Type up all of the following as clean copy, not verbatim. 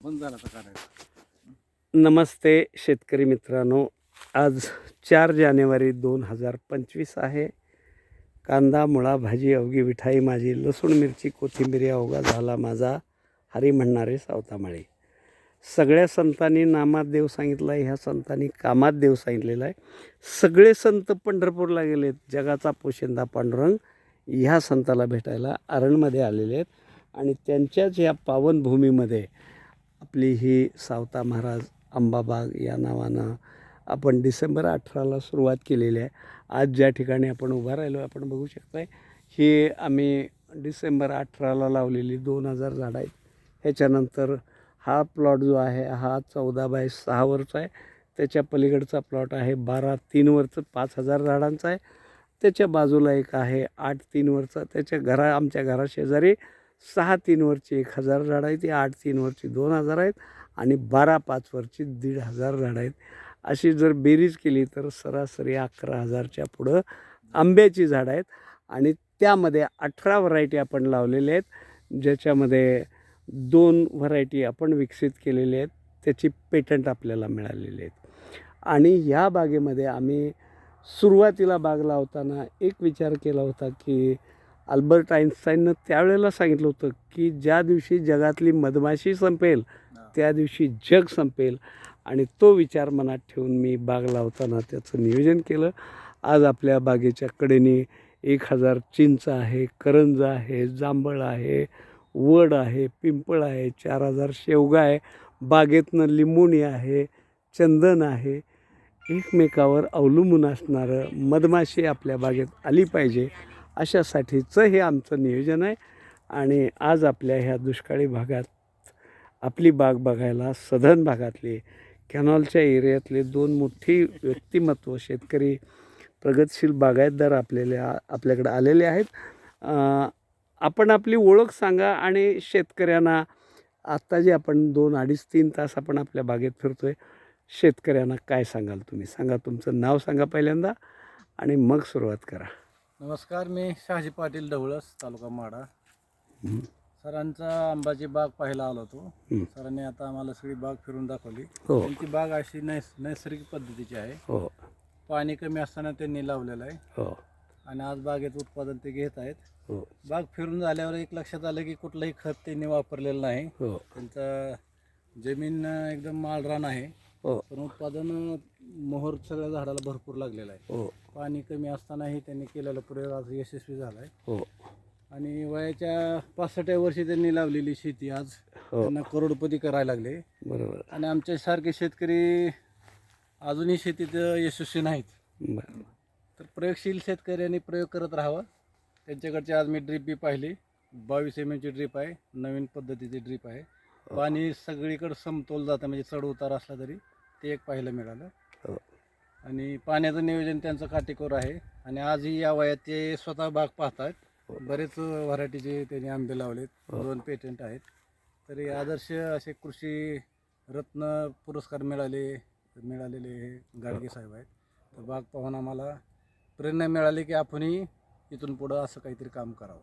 बंद झाला तर करायचं. नमस्ते शेतकरी मित्रांनो, आज 4 जानेवारी 2025 आहे. कांदा मुळा भाजी अवघी विठाई माझी, लसूण मिरची कोथिंबीर अवघा झाला माझा, हरी म्हणणारे सावतामाळी. सगळ्या संतांनी नामात देव सांगितला आहे, ह्या संतांनी कामात देव सांगितलेला आहे. सगळे संत पंढरपूरला गेलेत. जगाचा पोशिंदा पांडुरंग ह्या संताला भेटायला आरणमध्ये आलेले आहेत आणि त्यांच्याच या पावनभूमीमध्ये आपली ही सावता महाराज अंबाबाग या नावानं आपण डिसेंबर 18ला सुरुवात केलेली आहे. आज ज्या ठिकाणी आपण उभा राहिलो आपण बघू शकताय, ही आम्ही डिसेंबर 18ला लावलेली 2000 झाडं आहेत. ह्याच्यानंतर हा प्लॉट जो आहे हा 14/6 वरचा आहे. त्याच्या पलीकडचा प्लॉट आहे 12/3 वरचं 5000 झाडांचा आहे. त्याच्या बाजूला एक आहे 8/3 वरचा. त्याच्या आमच्या घराशेजारी 6/3 वरची 1000 झाडं आहेत. ती 8/3 वरची 2000 आहेत आणि 12/5 वरची 1500 झाडं आहेत. अशी जर बेरीज केली तर सरासरी 11,000च्या पुढं आंब्याची झाडं आहेत आणि त्यामध्ये 18 व्हरायटी आपण लावलेल्या आहेत, ज्याच्यामध्ये 2 व्हरायटी आपण विकसित केलेल्या आहेत. त्याची पेटंट आपल्याला मिळालेली आहेत. आणि ह्या बागेमध्ये आम्ही सुरुवातीला बाग लावताना एक विचार केला होता की अल्बर्ट आइन्स्टाईननं त्यावेळेला सांगितलं होतं की ज्या दिवशी जगातली मधमाशी संपेल त्या दिवशी जग संपेल. आणि तो विचार मनात ठेवून मी बाग लावताना त्याचं नियोजन केलं. आज आपल्या बागेच्या कडेने 1000 चिंच आहे, करंज आहे, जांभळ आहे, वड आहे, पिंपळ आहे, 4000 शेवगा आहे, बागेतनं लिंबुणी आहे, चंदन आहे. एकमेकावर अवलंबून असणारं मधमाशी आपल्या बागेत आली पाहिजे अशासाठीचं हे आमचं नियोजन आहे. आणि आज आपल्या ह्या दुष्काळी भागात आपली बाग बघायला सधन भागातले कॅनॉलच्या एरियातले 2 मोठी व्यक्तिमत्व शेतकरी प्रगतशील बागायतदार आपल्याकडे आलेले आहेत. आपण आपली ओळख सांगा आणि शेतकऱ्यांना आत्ता जे आपण 2, 2.5, 3 तास आपण आपल्या बागेत फिरतो आहे, शेतकऱ्यांना काय सांगाल तुम्ही? सांगा, तुमचं नाव सांगा पहिल्यांदा आणि मग सुरुवात करा. नमस्कार, मी शहाजी पाटील ढवळस, तालुका माढा. सरांचा आंबाची बाग पाहायला आलो होतो. सरांनी आता आम्हाला सगळी बाग फिरून दाखवली. हो. त्यांची बाग अशी नैसर्गिक पद्धतीची आहे. हो पाणी कमी असताना त्यांनी लावलेलं आहे. हो आणि आज बागेत उत्पादन ते घेत आहेत. हो बाग फिरून झाल्यावर एक लक्षात आलं की कुठलंही खत त्यांनी वापरलेलं नाही. हो त्यांचा जमीन एकदम माळरान आहे. हो पण उत्पादन मोहर सगळ्या झाडाला भरपूर लागलेलं आहे. हो पाणी कमी असतानाही त्यांनी केलेला प्रयोग आज यशस्वी झाला आहे. हो आणि वयाच्या 65व्या वर्षी त्यांनी लावलेली शेती आज त्यांना करोडपती करायला लागले. बरोबर. आणि आमच्यासारखे शेतकरी अजूनही शेतीत यशस्वी नाहीत. बरं. तर प्रयोगशील शेतकऱ्यांनी प्रयोग करत राहावा. त्यांच्याकडचे आज मी ड्रीप बी पाहिली. 22 mm ची ड्रीप आहे, नवीन पद्धतीची ड्रीप आहे. पाणी सगळीकडे समतोल जातं, म्हणजे चढ उतार असला तरी ते एक पाहायला मिळालं. आणि पाण्याचं नियोजन त्यांचं काटेकोर आहे. आणि आजही या वयात ते स्वतः बाग पाहतात. बरेच व्हरायटीचे त्यांनी आंबे लावलेत, 2 पेटंट आहेत. तरी आदर्श असे कृषी रत्न पुरस्कार मिळालेले हे गाडगे साहेब आहेत. तर बाग पाहून आम्हाला प्रेरणा मिळाली की आपणही इथून पुढं असं काहीतरी काम करावं.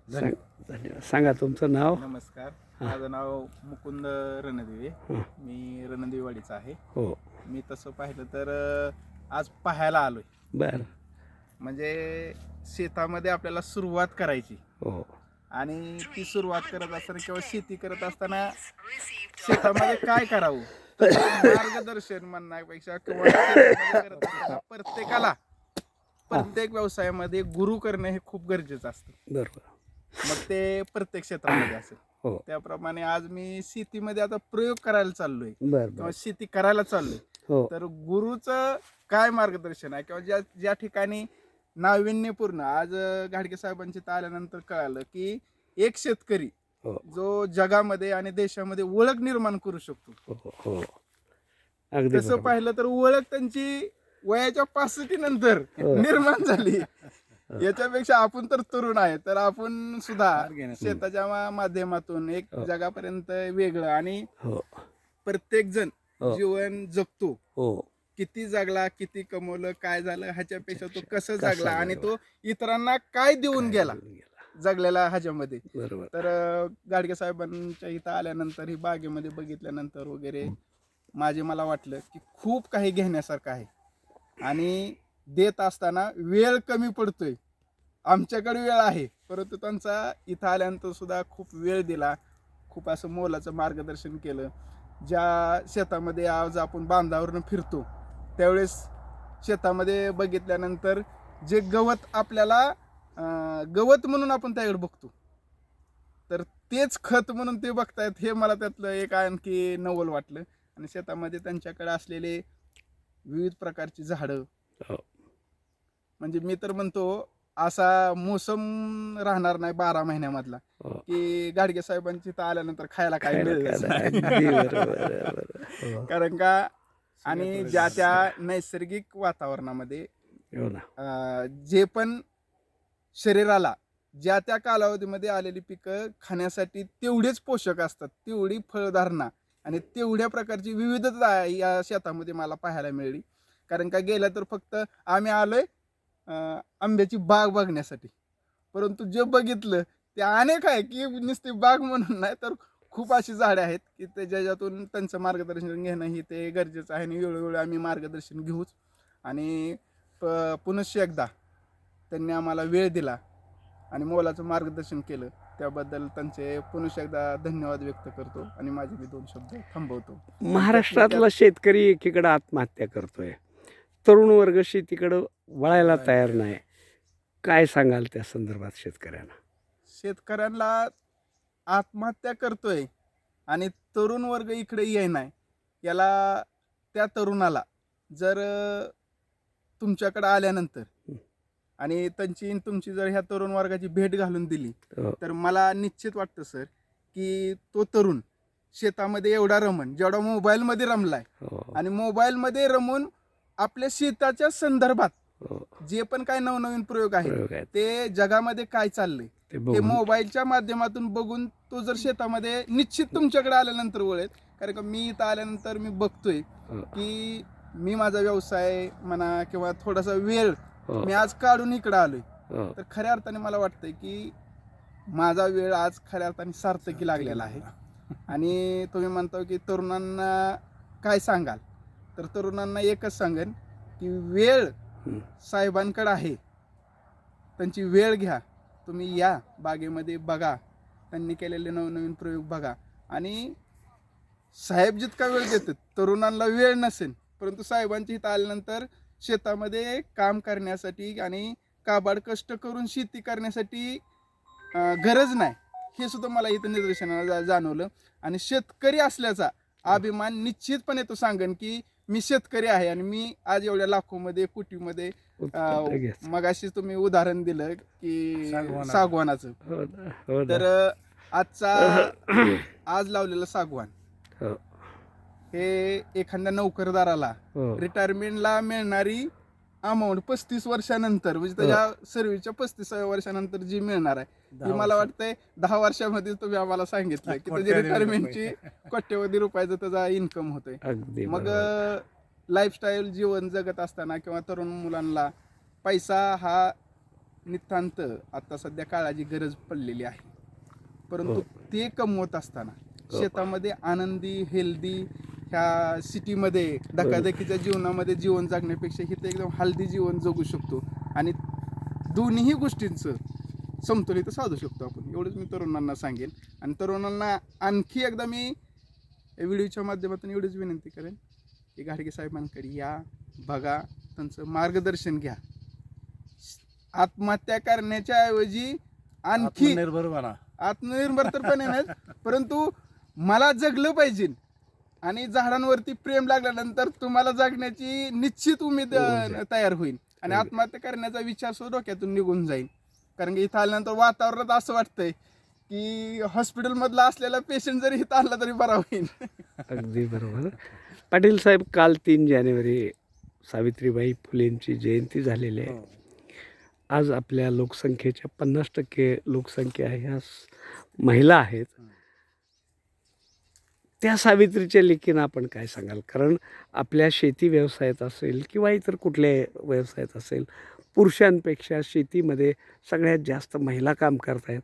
धन्यवाद. सांगा तुमचं नाव. नमस्कार, माझं नाव मुकुंद रणदिवे. मी रणदिवेवाडीचा आहे. हो. मी तसं पाहिलं तर आज पाहायला आलोय. बरं. म्हणजे शेतामध्ये आपल्याला सुरुवात करायची. हो. आणि ती सुरुवात करत असताना किंवा शेती करत असताना शेतामध्ये काय करावं मार्गदर्शन म्हणण्यापेक्षा किंवा शेतामध्ये करत असताना प्रत्येकाला प्रत्येक व्यवसायामध्ये गुरु करणं हे खूप गरजेचं असतं. बरोबर. मग ते प्रत्येक क्षेत्रामध्ये असेल. हो. त्याप्रमाणे आज मी शेतीमध्ये आता प्रयोग करायला चाललोय बरं. किंवा शेती करायला चाललोय. हो. तर गुरुचं काय मार्गदर्शन आहे किंवा ज्या ठिकाणी नाविन्यपूर्ण आज घाडगे साहेबांची आल्यानंतर कळालं की एक शेतकरी जो जगामध्ये आणि देशामध्ये ओळख निर्माण करू शकतो. हो. अगदी तसं पाहिलं तर ओळख त्यांची वयाच्या 65 नंतर निर्माण झाली. याच्यापेक्षा आपण तर तरुण आहे, तर आपण सुद्धा शेताच्या माध्यमातून एक जगापर्यंत वेगळं आणि प्रत्येक जण जीवन जगतो. किती जगला, किती कमवलं, काय झालं ह्याच्यापेक्षा तो कसं जगला आणि तो इतरांना काय देऊन गेला जगलेला ह्याच्यामध्ये. बरोबर. तर गाडगे साहेबांच्या इथं आल्यानंतर ही बागेमध्ये बघितल्यानंतर वगैरे मला वाटलं की खूप काही घेण्यासारखं आहे आणि देत असताना वेळ कमी पडतोय. आमच्याकडे वेळ आहे, परंतु त्यांचा इथं आल्यानंतर सुद्धा खूप वेळ दिला, खूप असं मोलाचं मार्गदर्शन केलं. ज्या शेतामध्ये आज आपण बांधावरनं फिरतो त्यावेळेस शेतामध्ये बघितल्यानंतर जे गवत आपल्याला गवत म्हणून आपण त्याकडे बघतो, तर तेच खत म्हणून ते बघतायत, हे मला त्यातलं एक आणखी नवल वाटलं. आणि शेतामध्ये त्यांच्याकडे असलेले विविध प्रकारची झाडं, हो. म्हणजे मी तर म्हणतो असा मोसम राहणार नाही 12 महिन्यामधला हो. की गाडगे साहेबांची इथं आल्यानंतर खायला काय खायला मिळेल. खायला. अगदी बरोबर आहे, बरोबर. हो. कारण का आणि ज्या त्या नैसर्गिक वातावरणामध्ये हो ना. जे पण शरीराला ज्या त्या कालावधीमध्ये आलेली पिकं खाण्यासाठी तेवढेच पोषक असतात, तेवढी फळधारणा आणि तेवढ्या प्रकारची विविधता या शेतामध्ये मला पाहायला मिळाली. कारण का गेल्या तर फक्त आम्ही आलोय आंब्याची बाग बघण्यासाठी, परंतु जे बघितलं ते अनेक आहे की नुसती बाग म्हणून नाही तर खूप अशी झाडे आहेत की ज्याच्यातून त्यांचं मार्गदर्शन घेणं ही ते गरजेचं आहे. आणि वेळोवेळी आम्ही मार्गदर्शन घेऊच. आणि पुनश्च एकदा त्यांनी आम्हाला वेळ दिला आणि मोलाचं मार्गदर्शन केलं, त्याबद्दल त्यांचे पुनश्च एकदा धन्यवाद व्यक्त करतो आणि माझे मी 2 शब्द थांबवतो. महाराष्ट्रातला शेतकरी एकीकडे आत्महत्या करतोय, तरुण वर्ग शेतीकडं वळायला तयार नाही. काय सांगाल त्या संदर्भात शेतकऱ्यांना? शेतकऱ्यांना आत्महत्या करतोय आणि तरुण वर्ग इकडे येईनाय, याला त्या तरुणाला जर तुमच्याकडे आल्यानंतर आणि तुमची जर ह्या तरुण वर्गाची भेट घालून दिली हो. तर मला निश्चित वाटतं सर की तो तरुण शेतामध्ये एवढा रमन जेवढा मोबाईलमध्ये रमलाय हो. आणि मोबाईलमध्ये रमून आपल्या शेताच्या संदर्भात हो. जे पण काय नवनवीन प्रयोग आहेत प्रयोग आहेत. ते जगामध्ये काय चाललंय ते ते बघून. मोबाईलच्या माध्यमातून बघून तो जर शेतामध्ये निश्चित तुमच्याकडे आल्यानंतर वळेल. कारण का मी इथं आल्यानंतर मी बघतोय हो. की मी माझा व्यवसाय म्हणा किंवा थोडासा वेळ हो. मी आज काढून इकडं आलोय, हो. तर खऱ्या अर्थाने मला वाटतंय की माझा वेळ आज खऱ्या अर्थाने सार्थकी लागलेला आहे. आणि तुम्ही म्हणता की तरुणांना काय सांगाल, तर तरुणांना एकच सांगेन की वेळ साहेबांकडे आहे, त्यांची वेळ घ्या. तुम्ही या बागेमध्ये बघा, त्यांनी केलेले नवनवीन प्रयोग बघा. आणि साहेब जितका वेळ देतात तरुणांना वेळ नसेल, परंतु साहेबांची इथं आल्यानंतर शेतामध्ये काम करण्यासाठी आणि काबाड कष्ट करून शेती करण्यासाठी गरज नाही, हे सुद्धा मला इथं निदर्शनाला जाणवलं. आणि शेतकरी असल्याचा अभिमान निश्चितपणे तो सांगेन की मी शेतकरी आहे आणि मी आज एवढ्या लाखोमध्ये कोटीमध्ये मगाशी तुम्ही उदाहरण दिलं की सागवानाचं, हो ना. हो ना. तर आज लावलेलं सागवान हो. हे एखाद्या नोकरदाराला हो. रिटायरमेंटला मिळणारी अमाऊंट 35 वर्षानंतर म्हणजे त्याच्या सर्व्हिसच्या 35व्या वर्षानंतर जी मिळणार आहे ती मला वाटतंय 10 वर्षामध्ये तुम्ही आम्हाला सांगितलं की त्याची रिटायरमेंटची कोट्यवधी रुपयाचं त्याचा इन्कम होतोय. अगदी मग बरोबर. लाईफस्टाईल जीवन जगत असताना किंवा तरुण मुलांना पैसा हा नितांत आता सध्या काळाची गरज पडलेली आहे, परंतु ते कमवत असताना शेतामध्ये आनंदी हेल्दी ह्या सिटीमध्ये धकाधकीच्या जीवनामध्ये जीवन जगण्यापेक्षा इथे एकदम हेल्दी जीवन जगू शकतो आणि दोन्ही गोष्टींचं समतोलित साधू शकतो आपण. एवढंच मी तरुणांना सांगेन. आणि तरुणांना आणखी एकदा मी व्हिडिओच्या माध्यमातून एवढीच विनंती करेन की गाडगे साहेबांकडे या, बघा, त्यांचं मार्गदर्शन घ्या. आत्महत्या करण्याच्या ऐवजी आणखी आत्मनिर्भर तर पण नाही, परंतु मला जगलं पाहिजे आणि झाडांवरती प्रेम लागल्यानंतर तुम्हाला जगण्याची निश्चित उमेद तयार होईल आणि आत्महत्या करण्याचा विचार सुद्धा डोक्यातून निघून जाईल. कारण की इथं आल्यानंतर वातावरणात असं वाटतंय की हॉस्पिटलमधला असलेला पेशंट जरी इथं आला तरी बरा होईल. अगदी बरोबर. पाटील साहेब, काल 3 जानेवारी सावित्रीबाई फुलेंची जयंती झालेली आहे. आज आपल्या लोकसंख्येच्या 50% लोकसंख्या ह्या महिला आहेत. त्या सावित्रीच्या लेकीनं आपण काय सांगाल? कारण आपल्या शेती व्यवसायात असेल किंवा इतर कुठल्या व्यवसायात असेल, पुरुषांपेक्षा शेतीमध्ये सगळ्यात जास्त महिला काम करतायत,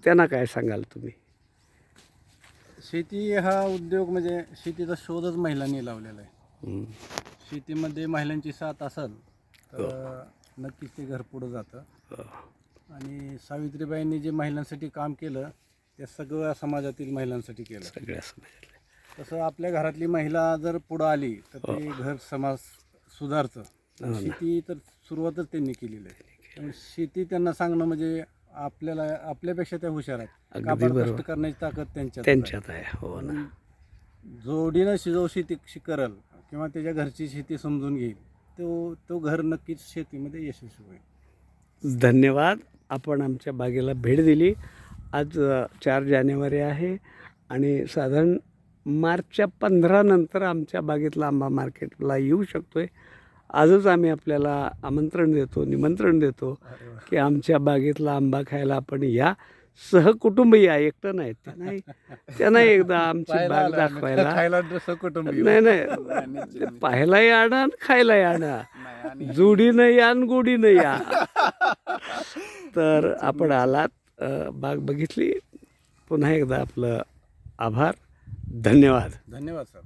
त्यांना काय सांगाल तुम्ही? शेती हा उद्योग म्हणजे शेतीचा शोधच महिलांनी लावलेला आहे. शेतीमध्ये महिलांची साथ असेल तर नक्कीच ते घर पुढं जातं. आणि सावित्रीबाईंनी जे महिलांसाठी काम केलं ते सगळ्या समाजातील महिलांसाठी केलं. सगळ्या समाजाला तसं आपल्या घरातली महिला जर पुढं आली तर ते घर समाज सुधारतं. शेती तर सुरुवातच त्यांनी केलेली आहे. त्यामुळे शेती त्यांना सांगणं म्हणजे आपल्याला आपल्यापेक्षा त्या हुशार आहेत. अगदी काबाड बरोबर. कष्ट करण्याची ताकद त्यांच्यात आहे. त्यांच्यात आहे. हो ना. जोडीनं शिजव शेती करल किंवा त्याच्या घरची शेती समजून घेईल तो घर नक्कीच शेतीमध्ये यशस्वी होईल. धन्यवाद. आपण आमच्या बागेला भेट दिली. आज 4 जानेवारी आहे आणि साधारण मार्चच्या 15 नंतर आमच्या बागेतला आंबा मार्केटला येऊ शकतो आहे. आजच आम्ही आपल्याला निमंत्रण देतो की आमच्या बागेतला आंबा खायला आपण या. सहकुटुंब या, एकटं नाही. त्यांना एकदा आमची बाग दाखवायला. खायला सहकुटुंबी. नाही पाहायलाही आणा आणि खायलाही आणा. जोडीनं या आणि गोडीनं या. तर आपण आलात, बाग बघितली. पुन्हा एकदा आपलं आभार. धन्यवाद. धन्यवाद सर.